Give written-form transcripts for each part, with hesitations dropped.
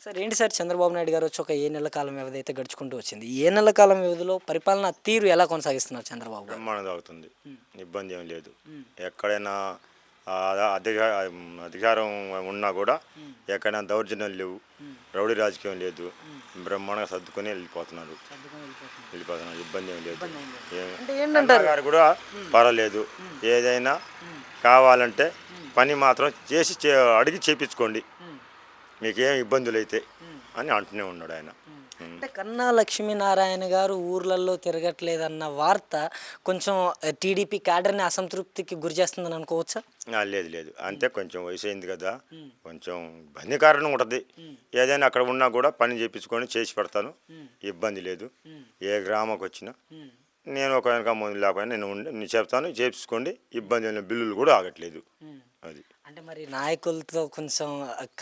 Sir ఏంటి sir Chandrababu Naidu గారు వచ్చి ఒక ఏ నెలల కాలం వ్యవధి అయితే గడుచుకుంటూ వచ్చింది. ఏ నెలల కాలం వ్యవధిలో పరిపాలన తీరు ఎలా కొనసాగిస్తున్నారు చంద్రబాబు గారు? బ్రహ్మాండం సాగుతుంది. ఇబ్బంది ఏం లేదు. ఎక్కడైనా ఆ, అధికారం ఉన్నా కూడా ఎక్కడైనా దౌర్జన్యాలు లేవు, రౌడీ రాజకీయం లేదు, బ్రహ్మాండంగా సర్దుకొని వెళ్ళిపోతున్నారు. ఇబ్బంది ఏం లేదు. అంటే ఏంటంటారు గారు కూడా పర్వాలేదు. ఏదైనా కావాలంటే పని మాత్రం చేసి అడిగి చేపించుకోండి, మీకేం ఇబ్బందులు అయితే అని అంటూనే ఉన్నాడు ఆయన. అంటే కన్నా లక్ష్మీనారాయణ గారు ఊర్లలో తిరగట్లేదన్న వార్త కొంచెం టీడీపీ క్యాడర్ని అసంతృప్తికి గురి చేస్తుందని అనుకోవచ్చా? లేదు లేదు, అంతే. కొంచెం వయసు అయింది కదా, కొంచెం ఇబ్బంది కారణం ఉంటుంది. ఏదైనా అక్కడ ఉన్నా కూడా పని చేయించుకొని చేసి పెడతాను, ఇబ్బంది లేదు. ఏ గ్రామంకి వచ్చినా నేను ఒక వెనక ముందు లేకపోయినా నేను చెప్తాను, చేయించుకోండి, ఇబ్బంది లేని బిల్లులు కూడా ఆగట్లేదు. అది అంటే మరి నాయకులతో కొంచెం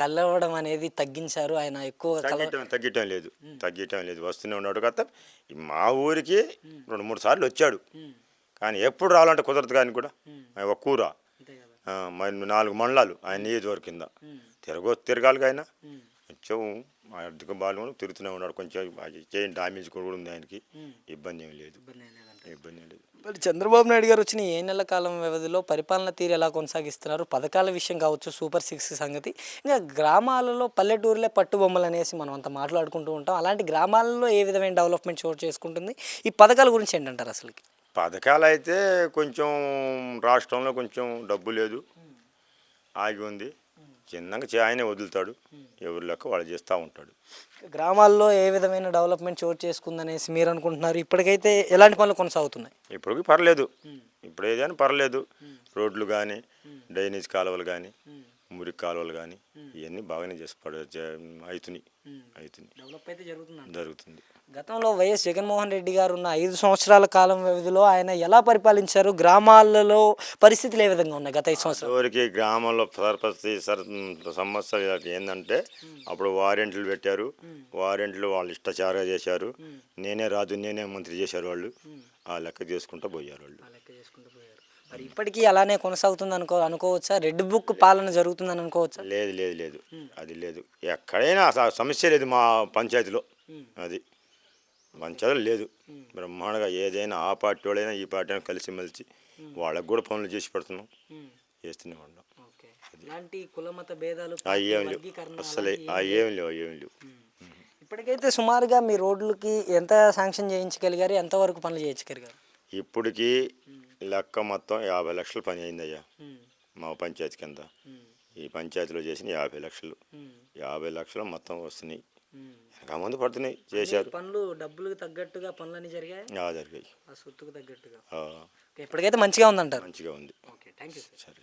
కలవడం అనేది తగ్గించారు ఆయన ఎక్కువ తగ్గటం లేదు వస్తూనే ఉన్నాడు కదా. మా ఊరికి 2-3 సార్లు వచ్చాడు, కానీ ఎప్పుడు రావాలంటే కుదరదు. కానీ కూడా ఒక కూర మరి 4 మండలాలు ఆయన నియోజకవర్గం కింద తిరగాలి. ఆయన కొంచెం ఆర్థిక బాగా తిరుగుతూనే ఉన్నాడు. కొంచెం చేయండి డామేజ్ కూడా ఉంది ఆయనకి, ఇబ్బంది ఏం లేదు. మరి చంద్రబాబు నాయుడు గారు వచ్చిన ఏ నెలల కాలం వ్యవధిలో పరిపాలన తీరు ఎలా కొనసాగిస్తున్నారు? పథకాల విషయం కావచ్చు, సూపర్ 6 సంగతి, ఇంకా గ్రామాలలో పల్లెటూరులే పట్టుబొమ్మలు అనేసి మనం అంతా మాట్లాడుకుంటూ ఉంటాం. అలాంటి గ్రామాలలో ఏ విధమైన డెవలప్మెంట్ చోటు చేసుకుంటుంది? ఈ పథకాల గురించి ఏంటంటారు అసలుకి? పథకాలు అయితే కొంచెం రాష్ట్రంలో కొంచెం డబ్బు లేదు, ఆగి ఉంది. చిన్నగా ఆయనే వదులుతాడు, ఎవరి లెక్క వాళ్ళు చేస్తూ ఉంటాడు. గ్రామాల్లో ఏ విధమైన డెవలప్మెంట్ చోటు చేసుకుందనేసి మీరు అనుకుంటున్నారు? ఇప్పటికైతే ఎలాంటి పనులు కొనసాగుతున్నాయి? ఇప్పటికి పర్లేదు, ఇప్పుడు ఏదైనా పర్లేదు. రోడ్లు కానీ, డ్రైనేజ్ కాలువలు కానీ, మురికి కాలువలు కానీ ఇవన్నీ బాగానే అవుతున్నాయి. డెవలప్ అయితే జరుగుతుంది. గతంలో వైఎస్ జగన్మోహన్ రెడ్డి గారు ఉన్న 5 సంవత్సరాల కాలం వ్యవధిలో ఆయన ఎలా పరిపాలించారు? గ్రామాలలో పరిస్థితులు ఏ విధంగా ఉన్నాయి గత 5 సంవత్సరాలు? ఎవరికి గ్రామంలో సమస్య ఏంటంటే అప్పుడు వారెంట్లు పెట్టారు, వారెంట్లు వాళ్ళు ఇష్టచారుగా చేశారు. నేనే రాజు, నేనే మంత్రి చేశారు వాళ్ళు. ఆ లెక్క చేసుకుంటూ పోయారు వాళ్ళు. మరి ఇప్పటికీ అలానే కొనసాగుతుంది అనుకోవచ్చా? రెడ్ బుక్ పాలన జరుగుతుందని అనుకోవచ్చా? లేదు లేదు లేదు, అది లేదు. ఎక్కడైనా సమస్య లేదు మా పంచాయతీలో. అది పంచాయతీలో లేదు. బ్రహ్మాండంగా ఏదైనా ఆ పార్టీ వాళ్ళైనా ఈ పార్టీ అయినా కలిసిమెలిసి వాళ్ళకు కూడా పనులు చేసి పెడుతున్నాం, చేస్తూనే ఉన్నాం. కులమత భేదాలు ఏం లేవు, అసలే ఏం లేవు. ఇప్పటికైతే సుమారుగా మీ రోడ్లకి ఎంత శాంక్షన్ చేయించగలిగారు? ఎంతవరకు పనులు చేయించగలిగారు? ఇప్పటికి లెక్క మొత్తం 50 లక్షలు పని అయిందయ్యా మా పంచాయతీ కింద. ఈ పంచాయతీలో చేసిన 50 లక్షలు, 50 లక్షలు మొత్తం వస్తున్నాయి. ఇంకా ముందు పడుతున్నాయి, చేశారు పనులు. డబ్బులకు తగ్గట్టుగా పనులన్నీ జరిగాయి. జరిగాయి, సొత్తుకు తగ్గట్టుగా. ఇప్పటికైతే మంచిగా ఉందంటారు? మంచిగా ఉంది. Okay, thank you sir. సరే.